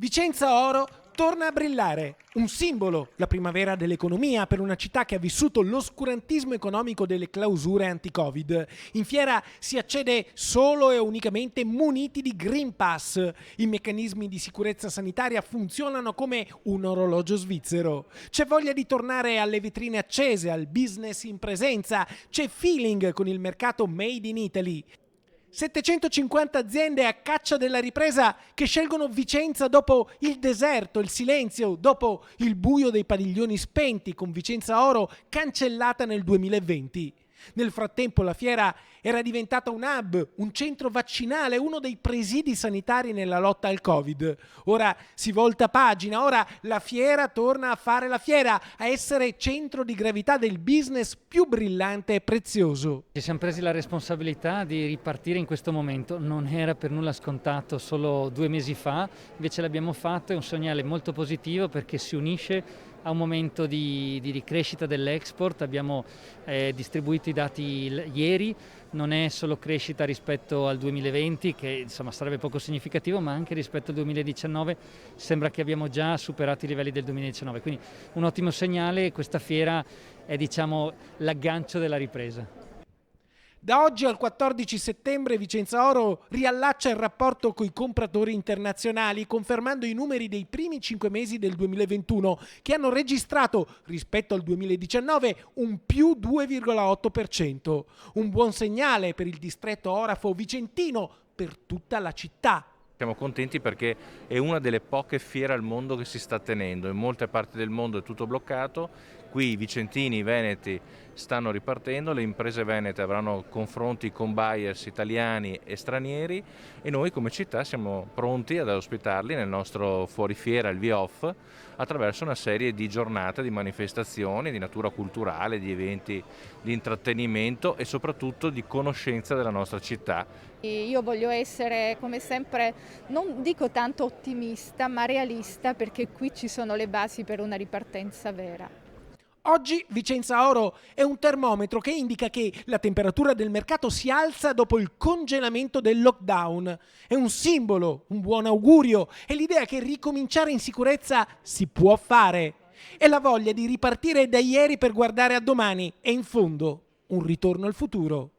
Vicenza Oro torna a brillare, un simbolo, la primavera dell'economia per una città che ha vissuto l'oscurantismo economico delle clausure anti-Covid. In fiera si accede solo e unicamente muniti di Green Pass. I meccanismi di sicurezza sanitaria funzionano come un orologio svizzero. C'è voglia di tornare alle vetrine accese, al business in presenza, c'è feeling con il mercato made in Italy. 750 aziende a caccia della ripresa che scelgono Vicenza dopo il deserto, il silenzio, dopo il buio dei padiglioni spenti con Vicenza Oro cancellata nel 2020. Nel frattempo la fiera era diventata un hub, un centro vaccinale, uno dei presidi sanitari nella lotta al Covid. Ora si volta pagina, ora la fiera torna a fare la fiera, a essere centro di gravità del business più brillante e prezioso. Ci siamo presi la responsabilità di ripartire in questo momento, non era per nulla scontato solo 2 mesi fa, invece l'abbiamo fatto, è un segnale molto positivo perché si unisce a un momento di crescita dell'export. Abbiamo distribuito i dati ieri, non è solo crescita rispetto al 2020 che insomma sarebbe poco significativo, ma anche rispetto al 2019 sembra che abbiamo già superato i livelli del 2019, quindi un ottimo segnale. Questa fiera è l'aggancio della ripresa. Da oggi al 14 settembre Vicenza Oro riallaccia il rapporto coi compratori internazionali, confermando i numeri dei primi 5 mesi del 2021, che hanno registrato, rispetto al 2019, un più 2,8%. Un buon segnale per il distretto orafo vicentino, per tutta la città. Siamo contenti perché è una delle poche fiere al mondo che si sta tenendo, in molte parti del mondo è tutto bloccato, qui i vicentini, i veneti stanno ripartendo, le imprese venete avranno confronti con buyers italiani e stranieri e noi come città siamo pronti ad ospitarli nel nostro fuorifiera, il V-Off, attraverso una serie di giornate, di manifestazioni di natura culturale, di eventi di intrattenimento e soprattutto di conoscenza della nostra città. Io voglio essere come sempre, non dico tanto ottimista, ma realista, perché qui ci sono le basi per una ripartenza vera. Oggi Vicenza Oro è un termometro che indica che la temperatura del mercato si alza dopo il congelamento del lockdown. È un simbolo, un buon augurio, è l'idea che ricominciare in sicurezza si può fare. È la voglia di ripartire da ieri per guardare a domani e in fondo un ritorno al futuro.